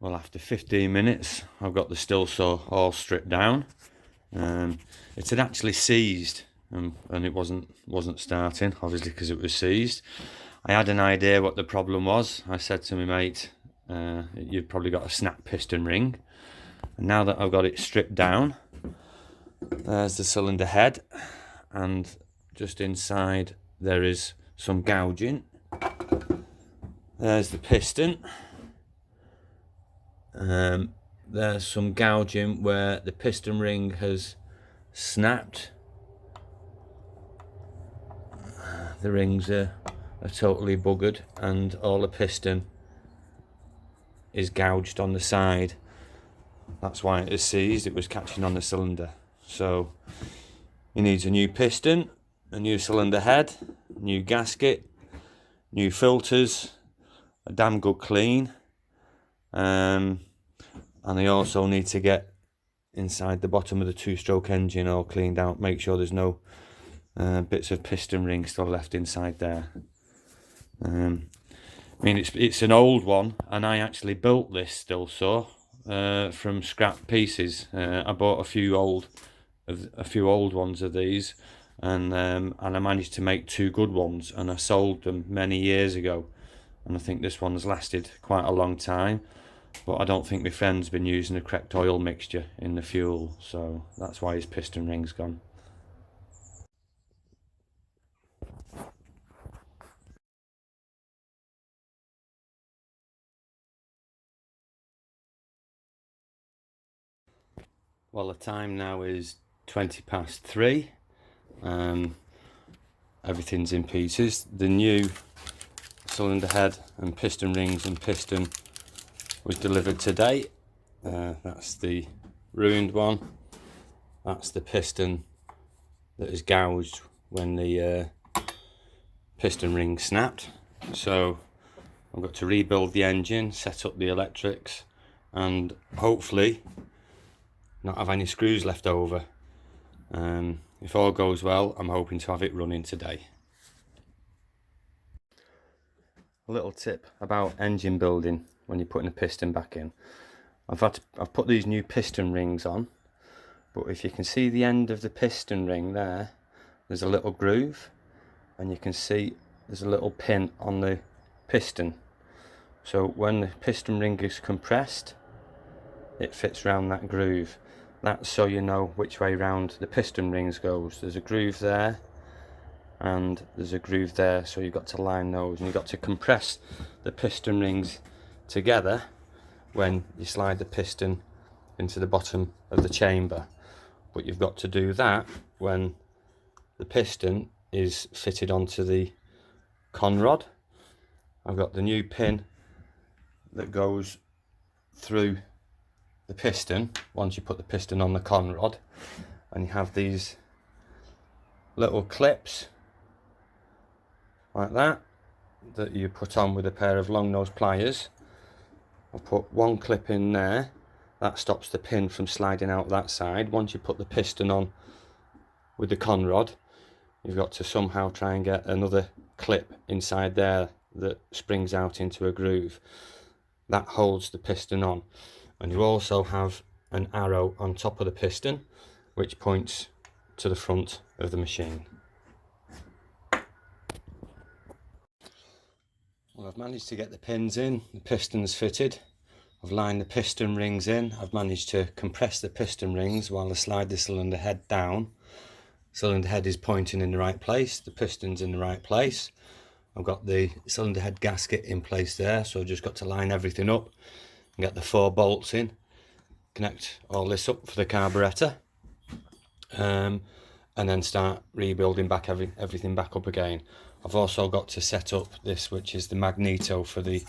Well, after 15 minutes, I've got the Stihl saw all stripped down. It had actually seized, and it wasn't starting, obviously, because it was seized. I had an idea what the problem was. I said to my mate, "You've probably got a snap piston ring." And now that I've got it stripped down, there's the cylinder head, and just inside there is some gouging. There's the piston. There's some gouging where the piston ring has snapped. The rings are totally buggered, and all the piston is gouged on the side. That's why it is seized. It was catching on the cylinder. So he needs a new piston, a new cylinder head, new gasket, new filters, a damn good clean. And they also need to get inside the bottom of the two-stroke engine all cleaned out. Make sure there's no bits of piston ring still left inside there. I mean, it's an old one, and I actually built this Stihl saw from scrap pieces. I bought a few old ones of these, and I managed to make two good ones, and I sold them many years ago. And I think this one's lasted quite a long time. But I don't think my friend's been using the correct oil mixture in the fuel, so that's why his piston ring's gone. Well, the time now is 3:20. Everything's in pieces. The new cylinder head and piston rings and piston was delivered today. That's the ruined one. That's the piston that is gouged when the piston ring snapped. So I've got to rebuild the engine, set up the electrics, and hopefully not have any screws left over. If all goes well, I'm hoping to have it running today. A little tip about engine building when you're putting a piston back in. I've put these new piston rings on, but if you can see the end of the piston ring there's a little groove, and you can see there's a little pin on the piston. So when the piston ring is compressed, it fits around that groove. That's so you know which way round the piston rings goes. There's a groove there, and there's a groove there, so you've got to line those, and you've got to compress the piston rings together when you slide the piston into the bottom of the chamber. But you've got to do that when the piston is fitted onto the con rod. I've got the new pin that goes through the piston once you put the piston on the con rod, and you have these little clips like that you put on with a pair of long nose pliers. I've put one clip in there that stops the pin from sliding out that side. Once you put the piston on with the con rod, you've got to somehow try and get another clip inside there that springs out into a groove that holds the piston on. And you also have an arrow on top of the piston which points to the front of the machine. Well, I've managed to get the pins in, the piston's fitted, I've lined the piston rings in, I've managed to compress the piston rings while I slide the cylinder head down. Cylinder head is pointing in the right place, the piston's in the right place. I've got the cylinder head gasket in place there, so I've just got to line everything up and get the 4 bolts in, connect all this up for the carburetor, and then start rebuilding back everything back up again. I've also got to set up this, which is the magneto for the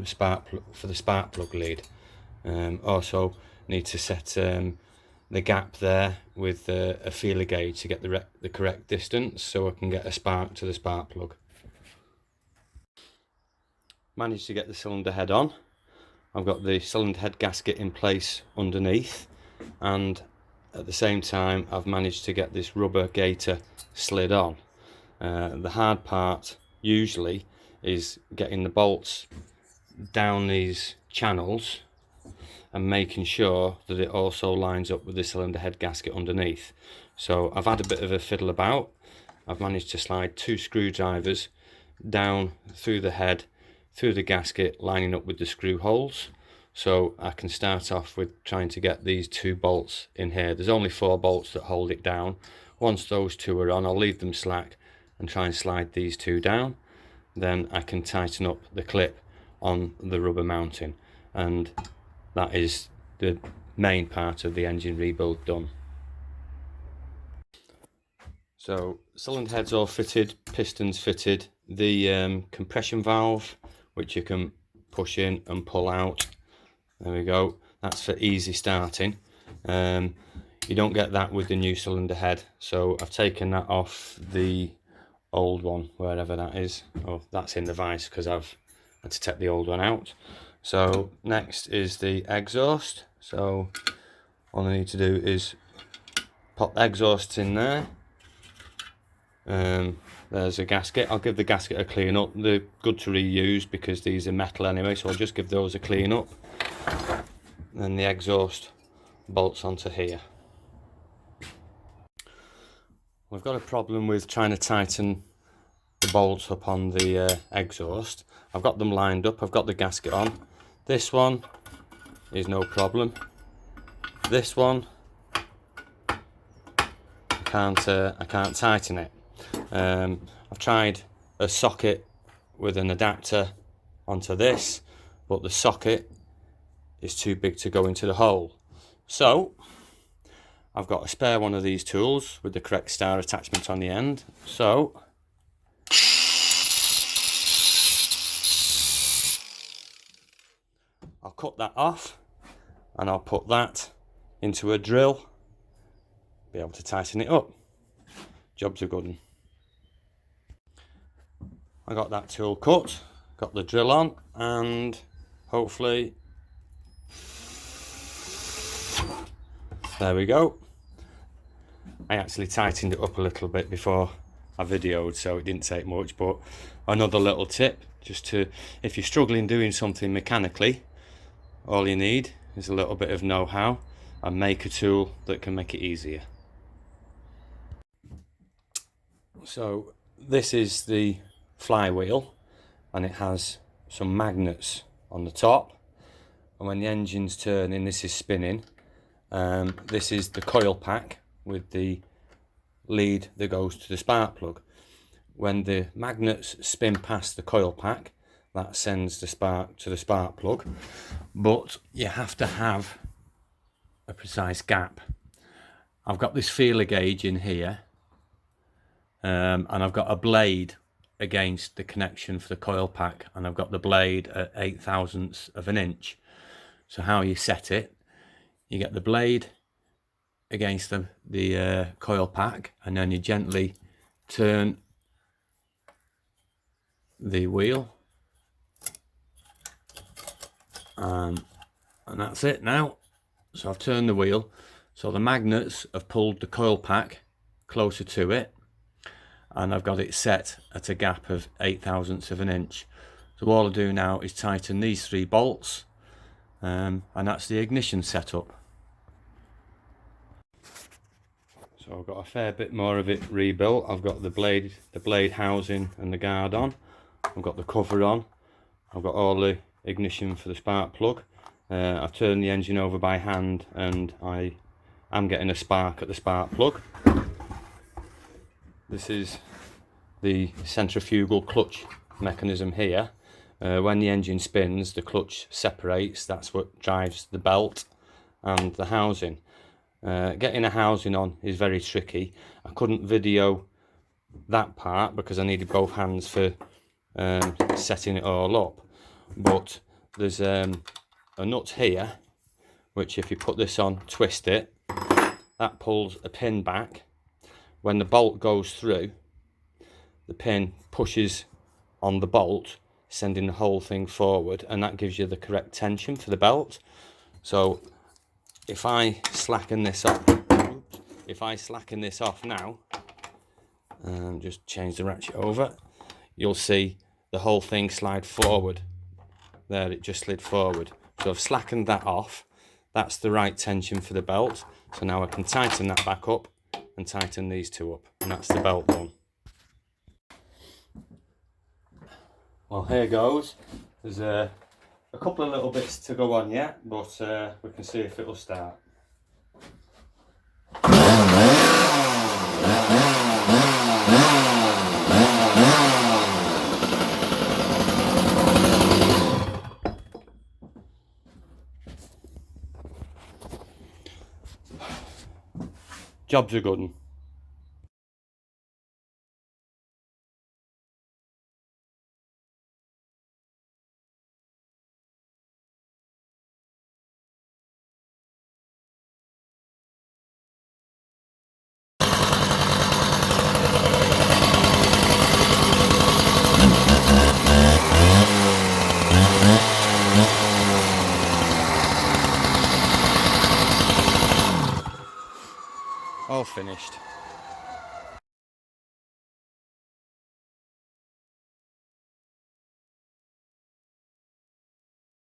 spark plug lead. Also need to set the gap there with a feeler gauge to get the correct distance, so I can get a spark to the spark plug. Managed to get the cylinder head on. I've got the cylinder head gasket in place underneath, and at the same time I've managed to get this rubber gaiter slid on. The hard part usually is getting the bolts down these channels and making sure that it also lines up with the cylinder head gasket underneath. So I've had a bit of a fiddle about. I've managed to slide 2 screwdrivers down through the head, through the gasket, lining up with the screw holes. So I can start off with trying to get these 2 bolts in here. There's only 4 bolts that hold it down. Once those 2 are on, I'll leave them slack and try and slide these 2 down. Then I can tighten up the clip on the rubber mounting, and that is the main part of the engine rebuild done. So cylinder heads all fitted, pistons fitted, the compression valve, which you can push in and pull out. There we go, that's for easy starting. You don't get that with the new cylinder head, so I've taken that off the old one, wherever that is. Oh, that's in the vise because I've had to take the old one out. So next is the exhaust. So all I need to do is pop the exhausts in there. There's a gasket. I'll give the gasket a clean up. They're good to reuse because these are metal anyway, so I'll just give those a clean up. Then the exhaust bolts onto here. We've got a problem with trying to tighten the bolts up on the exhaust. I've got them lined up, I've got the gasket on. This one is no problem. This one, I can't tighten it. I've tried a socket with an adapter onto this, but the socket is too big to go into the hole. So I've got a spare one of these tools with the correct star attachment on the end. So I'll cut that off and I'll put that into a drill, be able to tighten it up. Job's a good one. I got that tool cut, got the drill on, and hopefully there we go. I actually tightened it up a little bit before I videoed, so it didn't take much, but another little tip, just to, if you're struggling doing something mechanically, all you need is a little bit of know-how and make a tool that can make it easier. So this is the flywheel, and it has some magnets on the top, and when the engine's turning, this is spinning. This is the coil pack with the lead that goes to the spark plug. When the magnets spin past the coil pack, that sends the spark to the spark plug, but you have to have a precise gap. I've got this feeler gauge in here, and I've got a blade against the connection for the coil pack, and I've got the blade at 0.008 of an inch. So how you set it, you get the blade against the coil pack, and then you gently turn the wheel, and that's it now. So I've turned the wheel, so the magnets have pulled the coil pack closer to it, and I've got it set at a gap of 0.008 of an inch. So all I do now is tighten these 3 bolts, and that's the ignition setup. So I've got a fair bit more of it rebuilt. I've got the blade housing and the guard on. I've got the cover on. I've got all the ignition for the spark plug. I've turned the engine over by hand, and I am getting a spark at the spark plug. This is the centrifugal clutch mechanism here. When the engine spins, the clutch separates. That's what drives the belt and the housing. Getting a housing on is very tricky. I couldn't video that part because I needed both hands for setting it all up, but there's a nut here which, if you put this on, twist it, that pulls a pin back. When the bolt goes through, the pin pushes on the bolt, sending the whole thing forward, and that gives you the correct tension for the belt. So if I slacken this off, now, and just change the ratchet over, you'll see the whole thing slide forward There, it just slid forward. So I've slackened that off. That's the right tension for the belt. So now I can tighten that back up and tighten these two up, and that's the belt done. Well, here goes. There's a couple of little bits to go on yet, but we can see if it'll start. Job's a good one. All finished.